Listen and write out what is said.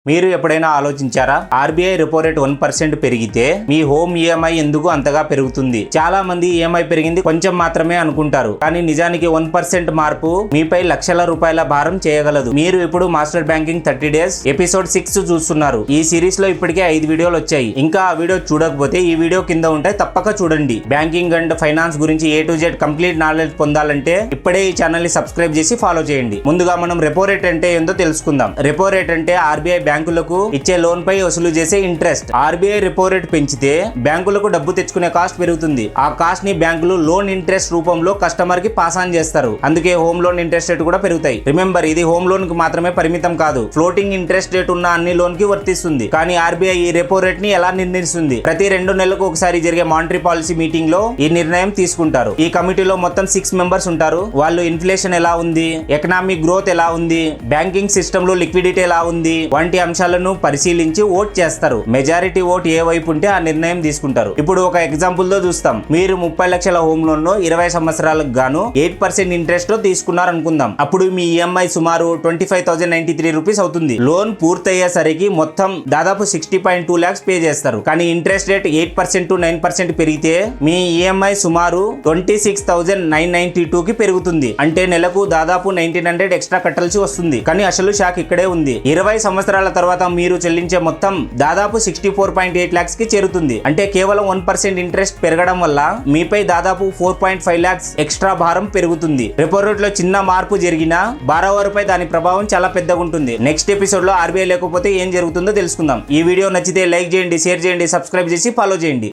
మీరు ఎప్పుడైనా ఆలోచించారా? ఆర్బీఐ రెపో రేట్ 1% పెరిగితే మీ హోమ్ ఈఎంఐ ఎందుకు అంతగా పెరుగుతుంది? చాలా మంది ఈఎంఐ పెరిగింది కొంచెం మాత్రమే అనుకుంటారు, కానీ నిజానికి 1% మార్పు మీపై లక్షల రూపాయల భారం చేయగలదు. మీరు ఇప్పుడు మాస్టర్ బ్యాంకింగ్ 30 డేస్ ఎపిసోడ్ 6 చూస్తున్నారు. ఈ సిరీస్ లో ఇప్పటికే 5 వీడియోలు వచ్చాయి. ఇంకా ఆ వీడియో చూడకపోతే ఈ వీడియో కింద ఉంటాయి, తప్పక చూడండి. బ్యాంకింగ్ అండ్ ఫైనాన్స్ గురించి A to Z complete knowledge పొందాలంటే ఇప్పుడే ఈ ఛానల్ ని సబ్స్క్రైబ్ చేసి ఫాలో చేయండి. ముందుగా మనం రెపో రేట్ అంటే ఏందో తెలుసుకుందాం. రెపో రేట్ అంటే ఆర్బీఐ బ్యాంకులకు ఇచ్చే లోన్ పై వసూలు చేసే ఇంట్రెస్ట్. ఆర్బీఐ రెపో రేట్ పెంచితే బ్యాంకులకు డబ్బు తెచ్చుకునే కాస్ట్ పెరుగుతుంది. ఆ కాస్ట్ ని బ్యాంకులు లోన్ ఇంట్రెస్ట్ రూపంలో కస్టమర్ కి పాస్ ఆన్ చేస్తారు. అందుకే హోమ్ లోన్ ఇంట్రెస్ట్ రేట్ కూడా పెరుగుతాయి. రిమెంబర్, ఇది హోమ్ లోన్ కి మాత్రమే పరిమితం కాదు, ఫ్లోటింగ్ ఇంట్రెస్ట్ రేట్ ఉన్న అన్ని లోన్ కి వర్తిస్తుంది. కానీ ఆర్బీఐ ఈ రెపో రేట్ ని ఎలా నిర్ణయిస్తుంది? ప్రతి 2 నెలలకు ఒకసారి జరిగే మానిటరీ పాలసీ మీటింగ్ లో ఈ నిర్ణయం తీసుకుంటారు. ఈ కమిటీలో మొత్తం 6 మెంబర్స్ ఉంటారు. వాళ్ళు ఇన్ఫ్లేషన్ ఎలా ఉంది, ఎకనామిక్ గ్రోత్ ఎలా ఉంది, బ్యాంకింగ్ సిస్టమ్ లో లిక్విడిటీ ఎలా ఉంది వంటి అంశాలను పరిశీలించి ఓట్ చేస్తారు. మెజారిటీ ఓట్ ఏ వైపు ఉంటే ఆ నిర్ణయం తీసుకుంటారు. ఇప్పుడు ఒక ఎగ్జాంపుల్ తో చూస్తాం. మీరు 30 లక్షల హోమ్ లోన్ ను 20 సంవత్సరాలకు గాను 8% ఇంట్రెస్ట్ తో తీసుకున్నారు అనుకుందాం. అప్పుడు మీ ఈఎంఐ సుమారు 25,093 రూపీస్ అవుతుంది. లోన్ పూర్తయ్యేసరికి మొత్తం దాదాపు 60.2 lakhs పే చేస్తారు. కానీ ఇంట్రెస్ట్ రేట్ 8% to 9% పెరిగితే మీ ఈఎంఐ సుమారు 26,992 కి పెరుగుతుంది. అంటే నెలకు దాదాపు 1,900 ఎక్స్ట్రా కట్టాల్సి వస్తుంది. కానీ అసలు షాక్ ఇక్కడే ఉంది. 20 సంవత్సరాల తర్వాత మీరు చెల్లించే మొత్తం దాదాపు 64.8 lakhs కి చేరుతుంది. అంటే కేవలం 1% ఇంట్రెస్ట్ పెరగడం వల్ల మీపై దాదాపు 4.5 lakhs ఎక్స్ట్రా భారం పెరుగుతుంది. రెపో రేట్ లో చిన్న మార్పు జరిగినా బారోవర్ పై దాని ప్రభావం చాలా పెద్దగా ఉంటుంది. నెక్స్ట్ ఎపిసోడ్ లో ఆర్బీఐ లేకపోతే ఏం జరుగుతుందో తెలుసుకుందాం. ఈ వీడియో నచ్చితే లైక్ చేయండి, షేర్ చేయండి, సబ్స్క్రైబ్ చేసి ఫాలో చేయండి.